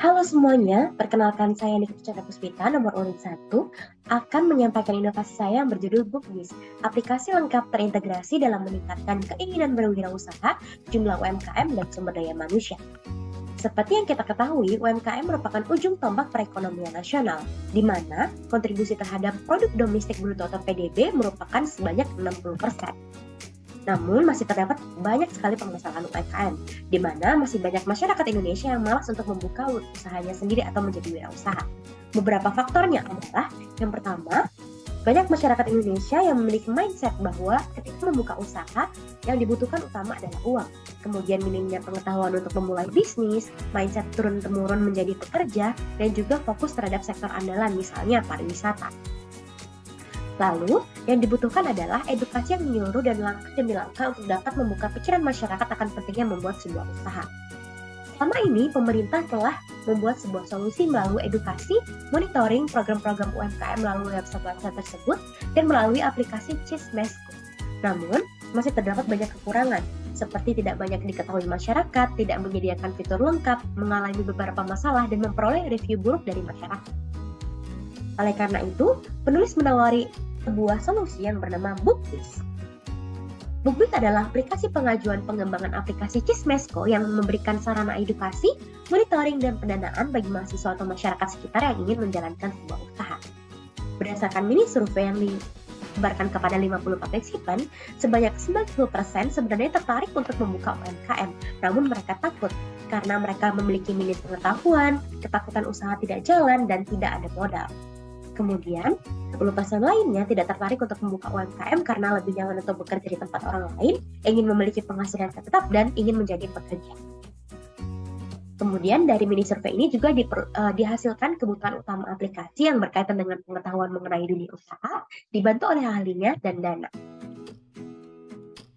Halo semuanya, perkenalkan saya Niki Chandra Puspita, nomor urut 1, akan menyampaikan inovasi saya yang berjudul BookBiz, aplikasi lengkap terintegrasi dalam meningkatkan keinginan berwirausaha, jumlah UMKM, dan sumber daya manusia. Seperti yang kita ketahui, UMKM merupakan ujung tombak perekonomian nasional, di mana kontribusi terhadap produk domestik bruto atau PDB merupakan sebanyak 60%. Namun masih terdapat banyak sekali permasalahan UMKM, di mana masih banyak masyarakat Indonesia yang malas untuk membuka usahanya sendiri atau menjadi wirausaha. Beberapa faktornya adalah, yang pertama, banyak masyarakat Indonesia yang memiliki mindset bahwa ketika membuka usaha, yang dibutuhkan utama adalah uang. Kemudian minimnya pengetahuan untuk memulai bisnis, mindset turun-temurun menjadi pekerja, dan juga fokus terhadap sektor andalan, misalnya pariwisata. Lalu, yang dibutuhkan adalah edukasi yang menyeluruh dan langkah demi langkah untuk dapat membuka pikiran masyarakat akan pentingnya membuat sebuah usaha. Selama ini, pemerintah telah membuat sebuah solusi melalui edukasi, monitoring program-program UMKM melalui website-website tersebut, dan melalui aplikasi Cismesco. Namun, masih terdapat banyak kekurangan, seperti tidak banyak diketahui masyarakat, tidak menyediakan fitur lengkap, mengalami beberapa masalah, dan memperoleh review buruk dari masyarakat. Oleh karena itu, penulis menawari sebuah solusi yang bernama BookBiz. BookBiz adalah aplikasi pengajuan pengembangan aplikasi Cismesco yang memberikan sarana edukasi, monitoring, dan pendanaan bagi mahasiswa atau masyarakat sekitar yang ingin menjalankan sebuah usaha. Berdasarkan mini survei yang disebarkan kepada 50 partisipan, sebanyak 90% sebenarnya tertarik untuk membuka UMKM, namun mereka takut karena mereka memiliki minim pengetahuan, ketakutan usaha tidak jalan, dan tidak ada modal. Kemudian, 10% lainnya tidak tertarik untuk membuka UMKM karena lebih nyaman untuk bekerja di tempat orang lain, ingin memiliki penghasilan tetap, dan ingin menjadi pekerja. Kemudian, dari mini survei ini juga dihasilkan kebutuhan utama aplikasi yang berkaitan dengan pengetahuan mengenai dunia usaha, dibantu oleh ahlinya dan dana.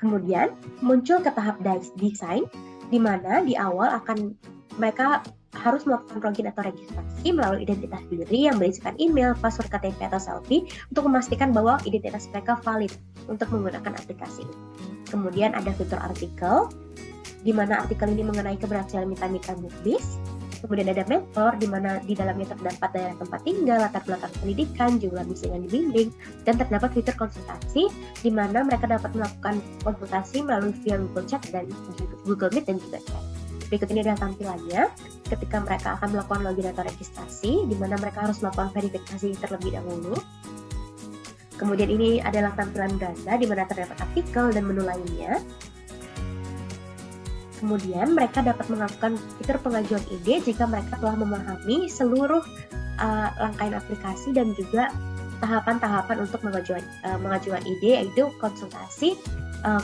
Kemudian, muncul ke tahap desain, di mana di awal mereka harus melakukan login atau registrasi melalui identitas diri yang berisikan email, password KTP atau selfie untuk memastikan bahwa identitas mereka valid untuk menggunakan aplikasi ini. Kemudian ada fitur artikel, di mana artikel ini mengenai keberhasilan mitra-mitra BookBiz. Kemudian ada mentor, di mana di dalamnya terdapat daerah tempat tinggal, latar belakang pendidikan, jumlah bisnis yang dibimbing, dan terdapat fitur konsultasi, di mana mereka dapat melakukan konsultasi melalui via Google Chat dan Google Meet dan juga chat. Berikut ini adalah tampilannya ketika mereka akan melakukan login atau registrasi, di mana mereka harus melakukan verifikasi terlebih dahulu. Kemudian ini adalah tampilan beranda, di mana terdapat artikel dan menu lainnya. Kemudian mereka dapat melakukan fitur pengajuan ide jika mereka telah memahami seluruh rangkaian aplikasi dan juga tahapan-tahapan untuk mengajukan ide, yaitu konsultasi,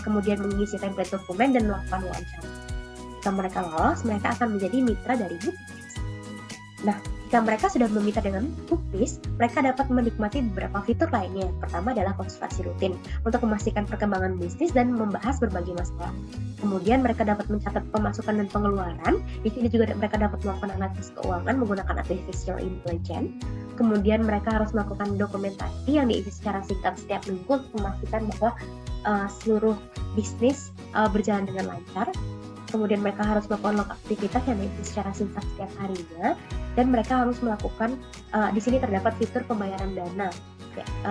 kemudian mengisi template dokumen dan melakukan wawancara. Jika mereka lolos, mereka akan menjadi mitra dari BookBiz. Nah, jika mereka sudah memitra dengan BookBiz, mereka dapat menikmati beberapa fitur lainnya. Yang pertama adalah konsultasi rutin untuk memastikan perkembangan bisnis dan membahas berbagai masalah. Kemudian mereka dapat mencatat pemasukan dan pengeluaran. Di sini juga mereka dapat melakukan analisis keuangan menggunakan artificial intelligence. Kemudian mereka harus melakukan dokumentasi yang diisi secara singkat setiap minggu untuk memastikan bahwa seluruh bisnis berjalan dengan lancar. Kemudian mereka harus melakukan log aktivitas yang diisi secara singkat setiap harinya, dan mereka harus melakukan di sini terdapat fitur pembayaran dana,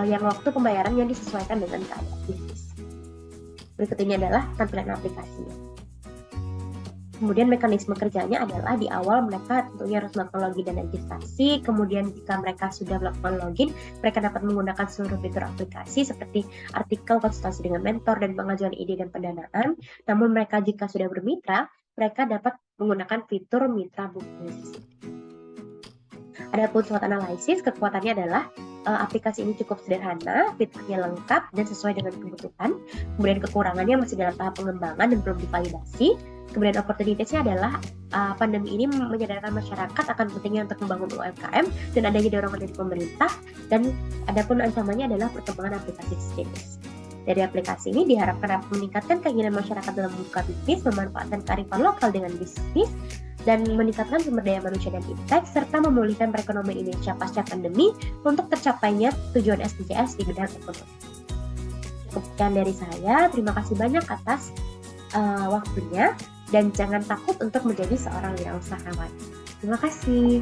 yang waktu pembayarannya disesuaikan dengan keadaan bisnis. Berikut ini adalah tampilan aplikasinya. Kemudian mekanisme kerjanya adalah di awal mereka tentunya harus melakukan login dan registrasi. Kemudian jika mereka sudah melakukan login, mereka dapat menggunakan seluruh fitur aplikasi seperti artikel, konsultasi dengan mentor, dan pengajuan ide dan pendanaan. Namun mereka jika sudah bermitra, mereka dapat menggunakan fitur mitra BookBiz. Adapun SWOT analisis, kekuatannya adalah aplikasi ini cukup sederhana, fiturnya lengkap dan sesuai dengan kebutuhan. Kemudian kekurangannya masih dalam tahap pengembangan dan belum divalidasi. Kemudian opportunity-nya adalah pandemi ini menyadarkan masyarakat akan pentingnya untuk membangun UMKM dan adanya dorongan dari pemerintah, dan adapun ancamannya adalah perkembangan aplikasi sejenis. Dari aplikasi ini diharapkan dapat meningkatkan keinginan masyarakat dalam membuka bisnis, memanfaatkan kearifan lokal dengan bisnis, dan meningkatkan sumber daya manusia dan impact, serta memulihkan perekonomian Indonesia pasca pandemi untuk tercapainya tujuan SDGs di bidang ekonomi. Cukup sekian dari saya, terima kasih banyak atas waktunya, dan jangan takut untuk menjadi seorang wirausahawan. Terima kasih.